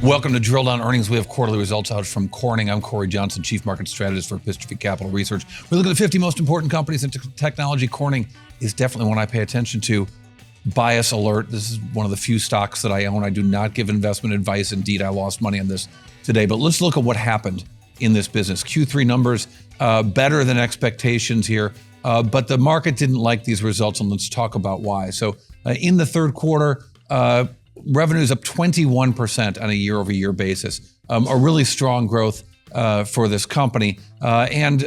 Welcome to Drill Down Earnings. We have quarterly results out from Corning. I'm Cory Johnson, Chief Market Strategist for Epistrophy Capital Research. We're looking at the 50 most important companies in technology. Corning is definitely one I pay attention to. Bias alert. This is one of the few stocks that I own. I do not give investment advice. Indeed, I lost money on this today. But let's look at what happened in this business. Q3 numbers better than expectations here, but the market didn't like these results, and let's talk about why. So in the third quarter, revenues up 21% on a year-over-year basis. A really strong growth for this company. And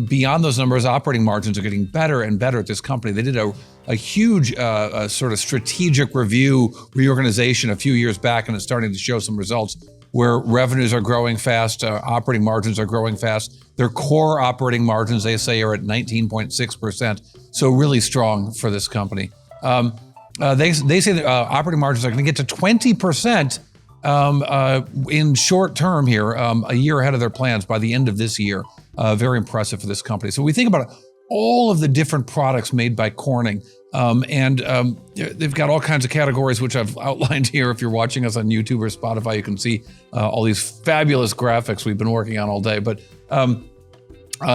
beyond those numbers, operating margins are getting better and better at this company. They did a huge sort of strategic reorganization a few years back, and it's starting to show some results where revenues are growing fast, operating margins are growing fast. Their core operating margins, they say, are at 19.6%. So really strong for this company. They say that operating margins are going to get to 20% in short term here, a year ahead of their plans by the end of this year. Very impressive for this company. So we think about all of the different products made by Corning, and they've got all kinds of categories, which I've outlined here. If you're watching us on YouTube or Spotify, you can see all these fabulous graphics we've been working on all day. But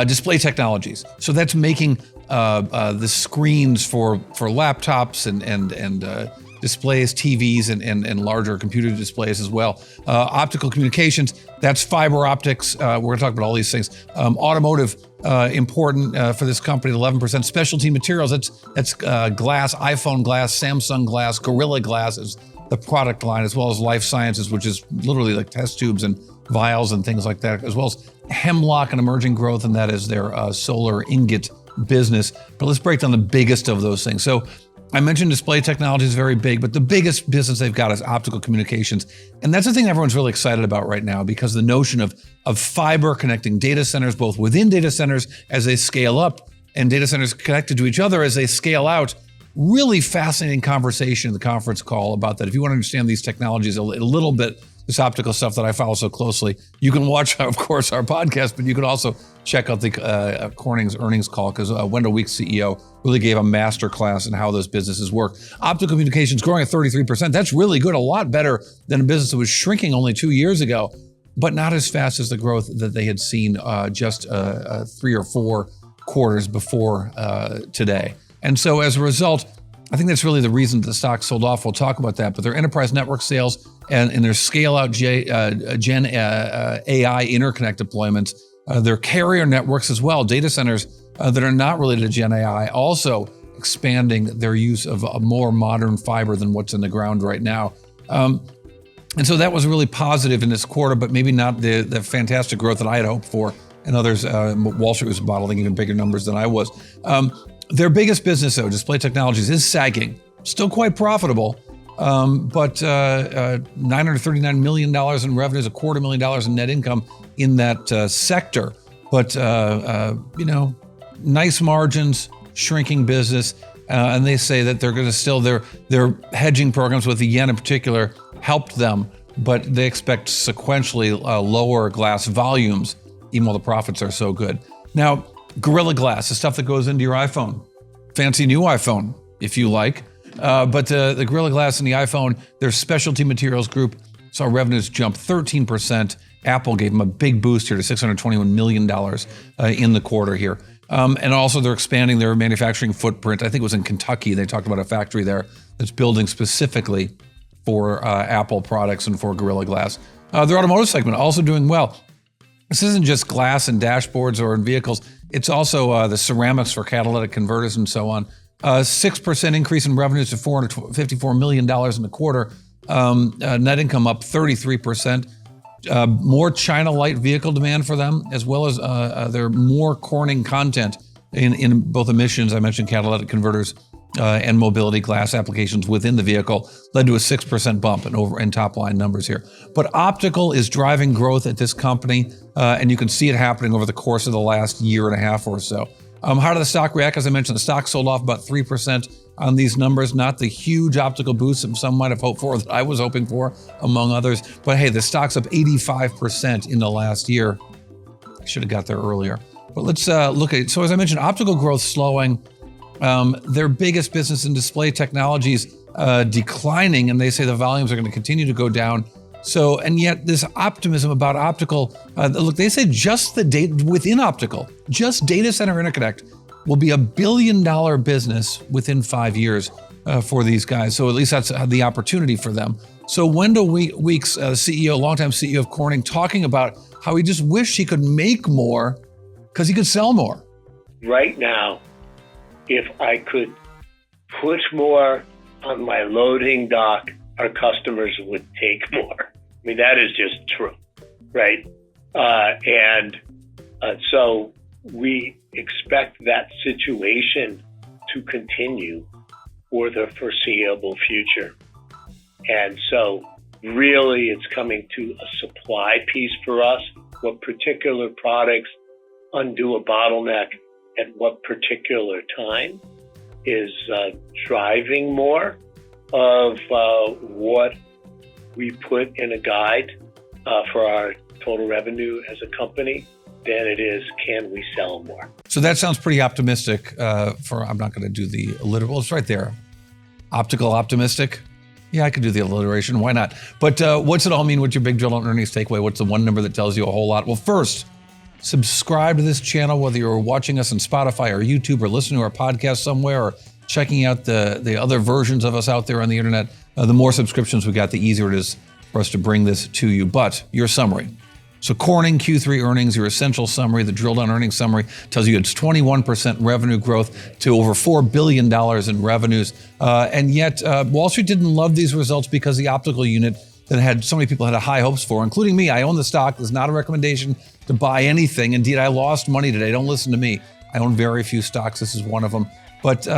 display technologies. So that's making the screens for laptops and displays, TVs, and larger computer displays as well. Optical communications, that's fiber optics. We're going to talk about all these things. Automotive, important for this company, 11%. Specialty materials, that's glass, iPhone glass, Samsung glass, Gorilla Glass is the product line, as well as life sciences, which is literally like test tubes and vials and things like that, as well as Hemlock and emerging growth, and that is their solar ingot business. But let's break down the biggest of those things. So I mentioned display technology is very big, but the biggest business they've got is optical communications. And that's the thing everyone's really excited about right now, because the notion of fiber connecting data centers, both within data centers as they scale up and data centers connected to each other as they scale out. Really fascinating conversation in the conference call about that. If you want to understand these technologies a little bit, this optical stuff that I follow so closely, you can watch, of course, our podcast, but you can also check out the Corning's earnings call, because Wendell Weeks, CEO, really gave a master class in how those businesses work. Optical communications growing at 33%. That's really good, a lot better than a business that was shrinking only 2 years ago, but not as fast as the growth that they had seen just 3 or 4 quarters before today. And so as a result, I think that's really the reason the stock sold off. We'll talk about that. But their enterprise network sales and their scale-out Gen AI interconnect deployments, their carrier networks as well, data centers that are not related to Gen AI, also expanding their use of a more modern fiber than what's in the ground right now. And so that was really positive in this quarter, but maybe not the fantastic growth that I had hoped for. And others, Wall Street was modeling even bigger numbers than I was. Their biggest business, though, display technologies, is sagging. Still quite profitable, but $939 million in revenues, $250,000 in net income in that sector. But, nice margins, shrinking business, and they say that they're going to still, their hedging programs with the yen in particular helped them, but they expect sequentially lower glass volumes, even while the profits are so good. Now, Gorilla Glass, the stuff that goes into your iPhone. Fancy new iPhone, if you like. But the Gorilla Glass in the iPhone, their specialty materials group saw revenues jump 13%. Apple gave them a big boost here to $621 million in the quarter here. And also they're expanding their manufacturing footprint. I think it was in Kentucky. They talked about a factory there that's building specifically for Apple products and for Gorilla Glass. Their automotive segment also doing well. This isn't just glass and dashboards or in vehicles. It's also the ceramics for catalytic converters and so on. 6% increase in revenues to $454 million in the quarter. Net income up 33%. More China light vehicle demand for them, as well as their more Corning content in both emissions, I mentioned catalytic converters, and mobility glass applications within the vehicle, led to a 6% bump in top line numbers here. But optical is driving growth at this company, and you can see it happening over the course of the last year and a half or so. How did the stock react? As I mentioned, the stock sold off about 3% on these numbers, not the huge optical boost that some might have hoped for, that I was hoping for, among others. But hey, the stock's up 85% in the last year. I should have got there earlier. But let's look at it. So as I mentioned, optical growth slowing. Their biggest business in display technologies declining, and they say the volumes are going to continue to go down. So, and yet this optimism about optical, look, they say just the data within optical, just data center interconnect will be $1 billion business within 5 years for these guys. So at least that's the opportunity for them. So Wendell Weeks, CEO, longtime CEO of Corning, talking about how he just wished he could make more because he could sell more. Right now, if I could put more on my loading dock, our customers would take more. I mean, that is just true, right? So we expect that situation to continue for the foreseeable future. And so really it's coming to a supply piece for us. What particular products undo a bottleneck at what particular time is driving more of what we put in a guide for our total revenue as a company than it is, can we sell more? So that sounds pretty optimistic I'm not going to do the alliteration. It's right there. Optical optimistic. Yeah, I could do the alliteration. Why not? But what's it all mean? What's your big drill on earnings takeaway? What's the one number that tells you a whole lot? Well, first, subscribe to this channel, whether you're watching us on Spotify or YouTube or listening to our podcast somewhere or checking out the other versions of us out there on the internet. The more subscriptions we got, the easier it is for us to bring this to you. But your summary. So Corning Q3 earnings, your essential summary, the drill down earnings summary tells you it's 21% revenue growth to over $4 billion in revenues. And yet Wall Street didn't love these results because the optical unit that had so many people had high hopes for, including me. I own the stock. There's not a recommendation to buy anything. Indeed, I lost money today. Don't listen to me. I own very few stocks. This is one of them. But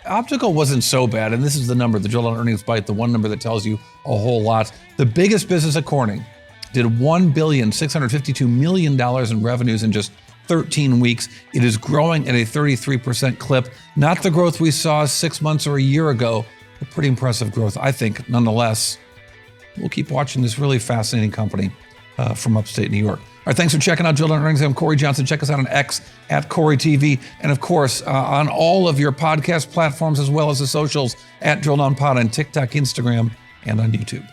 optical wasn't so bad. And this is the number, the drill down earnings bite, the one number that tells you a whole lot. The biggest business at Corning did $1,652 million in revenues in just 13 weeks. It is growing at a 33% clip. Not the growth we saw 6 months or a year ago, but pretty impressive growth, I think, nonetheless. We'll keep watching this really fascinating company from upstate New York. All right, thanks for checking out Drill Down Earnings. I'm Cory Johnson. Check us out on X at Cory TV. And of course, on all of your podcast platforms, as well as the socials at Drill Down Pod on TikTok, Instagram, and on YouTube.